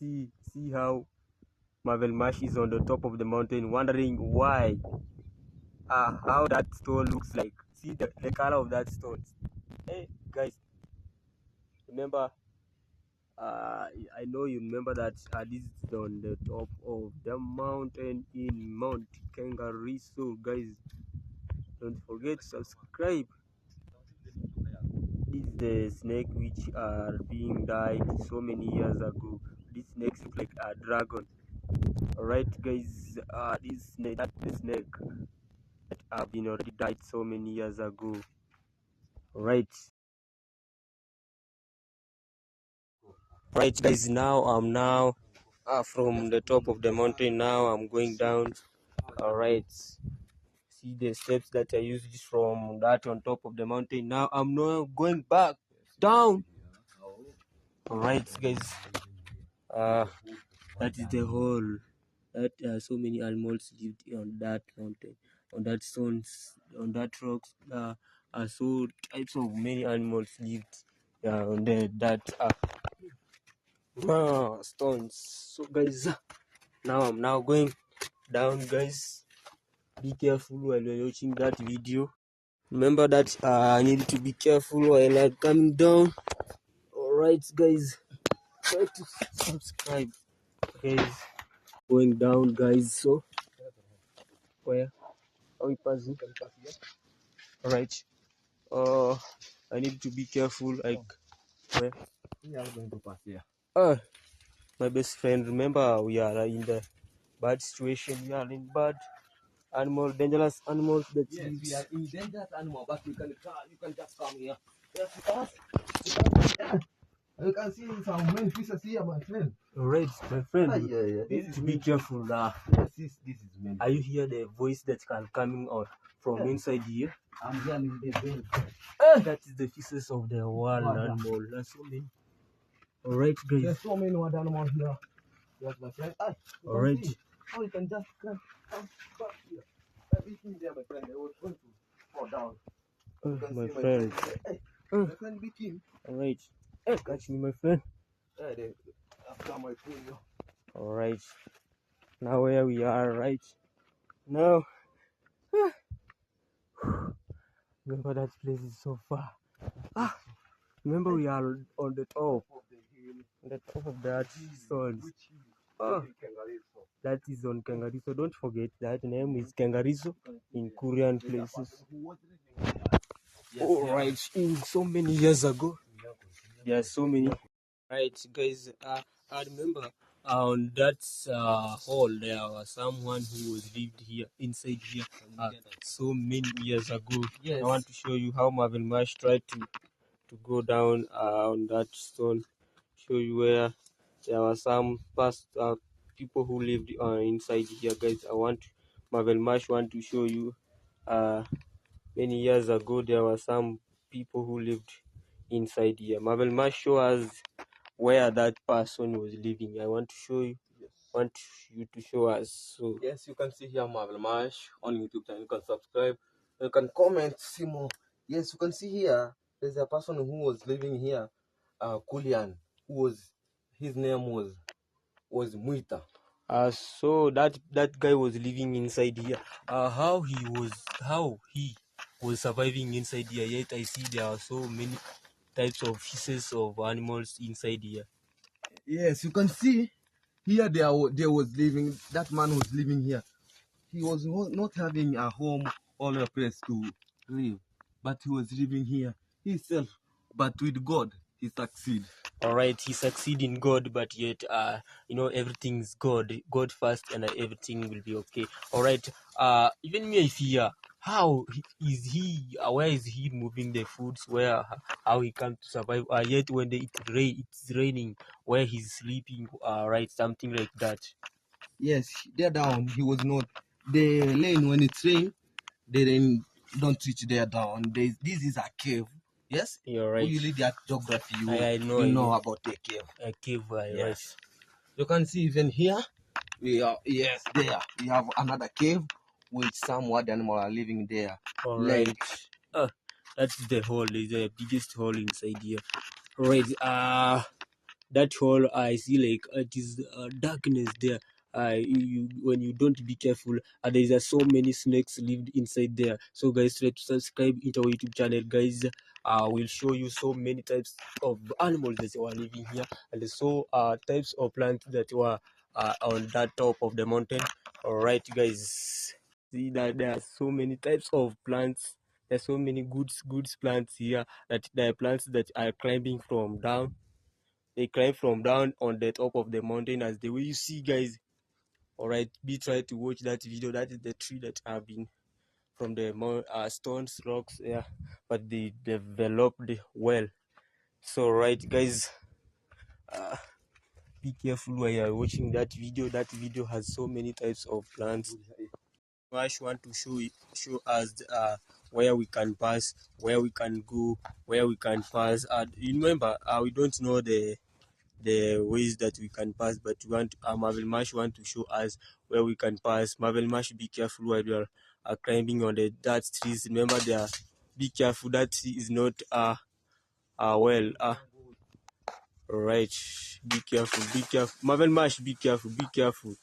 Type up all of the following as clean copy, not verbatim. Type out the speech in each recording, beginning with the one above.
see how Marvel Marsh is on the top of the mountain, wondering why, how that stone looks like. See the color of that stone. Hey guys, remember, I know you remember that this is on the top of the mountain in Mount Kangaroo. So guys, don't forget to subscribe. This is the snake which are being died so many years ago. This snake looks like a dragon. Alright guys, this snake, that the snake that have been already died so many years ago. Right. Right guys, now I'm from the top of the mountain. Now I'm going down. Alright. See the steps that I used from that on top of the mountain. Now I'm now going back down. Alright guys. That is the hole. That so many animals lived on that mountain, on that stones, on that rocks. So types of many animals lived on that stones. So guys, now I'm now going down. Guys, be careful while you're watching that video. Remember that I need to be careful while I'm coming down. Alright guys, try to subscribe guys. Going down guys. So where are we passing? Alright, I need to be careful, like where we are going to pass here. My best friend, remember we are in the bad situation. We are in bad animal, dangerous animals that yes, we are in dangerous animal, but you can just come here. Yes, you can see some many fishes here, my friend. Alright, my friend. Yeah. You need to be careful now. Yes, this is many. Are you hear the voice that can coming out from inside here? I'm hearing the bell. That is the fishes of the wild animal. That's so many. Alright guys. There's so many wild animals here. Yes, my friend. Alright. Oh, you can just come back here. This is there, my friend. They were going to fall down. My friend. My friend, beat him. Alright. Catch me, my friend. After my friend. Alright. Now where we are right now. Remember that place is so far. Remember we are on the top. On the top of that stone. That is on Kangaroo. So don't forget that name is Kangaroo in Kurian places. Alright, in so many years ago. There are so many. Right guys, I remember on that hall there was someone who was lived here inside here so many years ago. Yes. I want to show you how Marvin Marsh tried to go down on that stone. Show you where there were some past people who lived inside here. Guys, Marvel Marsh want to show you many years ago there were some people who lived inside here. Marvel Marsh show us where that person was living. I want to show you. Yes. Want you to show us. So yes, you can see here Marvel Marsh on YouTube channel. You can subscribe. You can comment, see more. Yes, you can see here. There's a person who was living here, Kurian, his name was MOUTAIN. So that guy was living inside here. How he was surviving inside here. Yet I see there are so many types of fishes of animals inside here. Yes, you can see here there was living, that man was living here. He was not having a home or a place to live, but he was living here himself. But with God, he succeed. Alright, he succeed in God, but yet everything's God first, and everything will be okay. Alright, even me I fear how is he, where is he moving the foods, how he come to survive, yet when it's raining, where he's sleeping, right, something like that. Yes, there down he was not, the lane when it's rain, the rain don't reach there down. This is a cave. Yes, you're right. You read that geography, I know, you know about a cave. A cave, yes. Right. You can see even here we are, yes, there we have another cave with some wild animals are living there. All right. That's the hole, is the biggest hole inside here. Right. that hole I see like it is darkness there. When you don't be careful, there are so many snakes lived inside there. So guys, try to subscribe into our YouTube channel, guys. We'll show you so many types of animals that were living here, and so types of plants that were on that top of the mountain. All right, guys, see that there are so many types of plants. There's so many good plants here, that there are plants that are climbing from down. They climb from down on the top of the mountain, as the way you see, guys. All right, be try to watch that video. That is the tree that have been from the stones, rocks, yeah, but they developed well. So right, guys, be careful while you are watching that video. That video has so many types of plants. Mash want to show us where we can pass, where we can go, where we can pass. Remember, we don't know the ways that we can pass, but we want Marvel Mash want to show us where we can pass. Marvel Mash, be careful while you are climbing on the that trees. Remember, there, be careful. That is not well. Right. Be careful. Be careful. Marvel Mash, be careful. Be careful.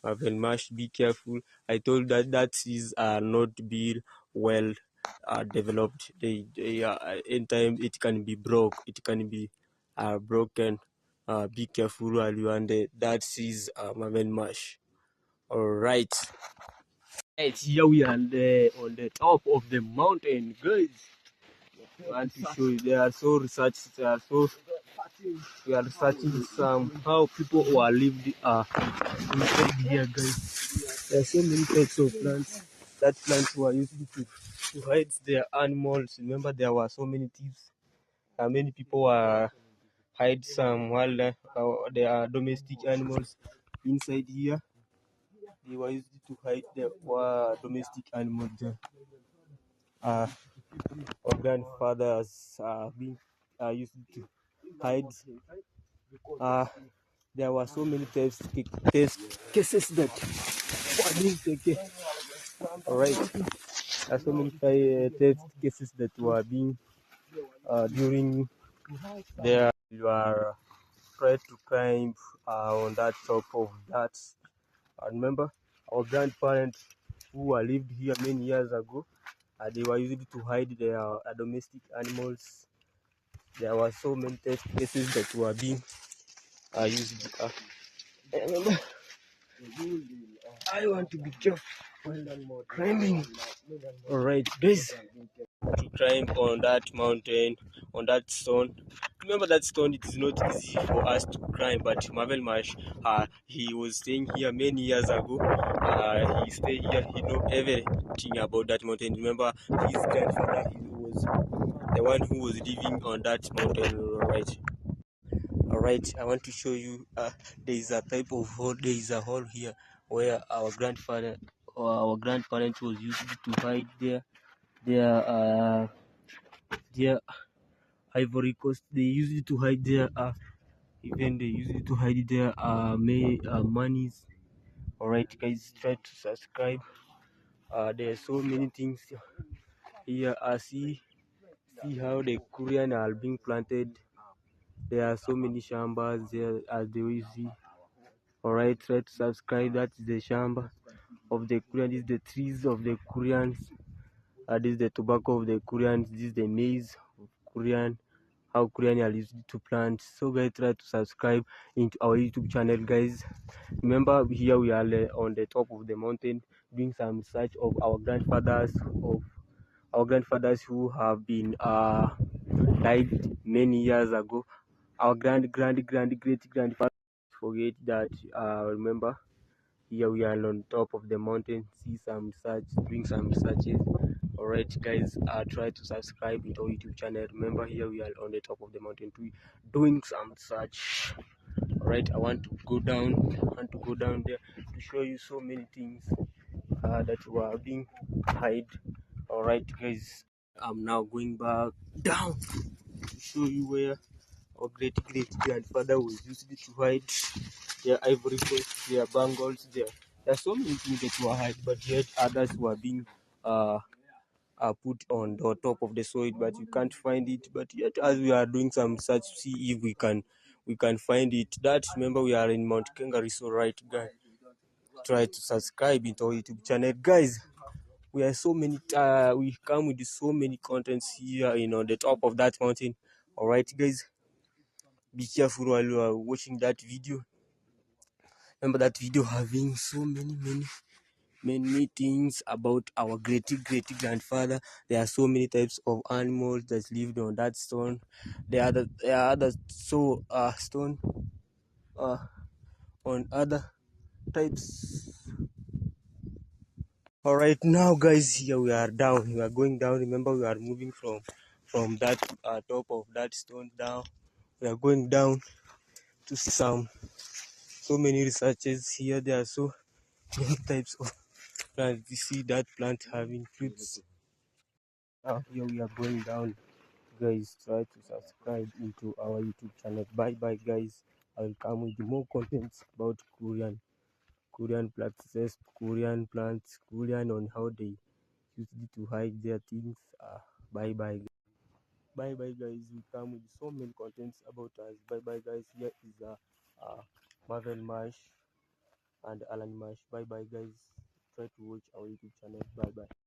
Marvel Mash, be careful. I told that is not be well developed. They in time it can be broke. It can be broken. Be careful while you are there. That is Marvel Mash. All right. Right, here we are on the top of the mountain, guys. I want to show you. They are so researched. They are so. We are researching some how people who are lived inside here, guys. There are so many types of plants. That plants were used to hide their animals. Remember, there were so many thieves. Many people were hide some wild, their domestic animals inside here. They were used to hide their domestic animals there. Our grandfathers being used to hide. There were so many cases that were being taken. All right. There are so many test cases that were being during there. You are trying to climb on that top of that. I remember our grandparents who were lived here many years ago. They were used to hide their domestic animals. There were so many test cases that were being used. I remember. I want to be careful while climbing. All right, guys. To climb on that mountain, on that stone. Remember that stone, it is not easy for us to climb, but Marvel Marsh, he was staying here many years ago. He stayed here, he know everything about that mountain. Remember, his grandfather, he was the one who was living on that mountain, right? All right, I want to show you, there is a type of hole, there is a hole here where our grandfather or our grandparents was used to hide their Ivory Coast. They used to hide their even they used to hide their monies. All right, guys, try to subscribe. There are so many things here. See how the Kurian are being planted. There are so many shambas there, as they will see. All right, try to subscribe. That is the shamba of the Kurian. This is the trees of the Kurians. This is the tobacco of the Kurians. This is the maize of Kurian. How Kurian are used to plant. So guys, try to subscribe into our YouTube channel, guys. Remember, here we are on the top of the mountain doing some research of our grandfathers who have been died many years ago. Our great grandfather. Forget that. Remember, here we are on top of the mountain. See some research, doing some researches. All right, guys, try to subscribe into our YouTube channel. Remember, here we are on the top of the mountain doing some research. All right, I want to go down. There to show you so many things that were being hide. All right, guys, I'm now going back down to show you where our great grandfather was used to hide their ivory coast, their bangles. There are so many things that were hide, but yet others were being put on the top of the soil, but you can't find it. But yet, as we are doing some search, see if we can we can find it. That, remember, we are in Mount Kangaroo, so right, guys, try to subscribe into our YouTube channel, guys. We are so many we come with so many contents here, the top of that mountain. All right, guys, be careful while you are watching that video. Remember that video having so many things about our great grandfather. There are so many types of animals that lived on that stone. There are other so stone on other types. All right, now, guys, here we are down. We are going down. Remember, we are moving from that top of that stone down. We are going down to some so many researches here. There are so many types of plants. You see that plant having fruits. Now here we are going down, guys. Try to subscribe into our YouTube channel. Bye bye, guys. I will come with more contents about Korean practices, Korean plants, Korean on how they use it to hide their things. Bye bye. Bye bye, guys. We come with so many contents about us. Bye bye, guys. Here is Marvel Mash and Alan Mash. Bye bye, guys. Try to watch our YouTube channel. Bye bye.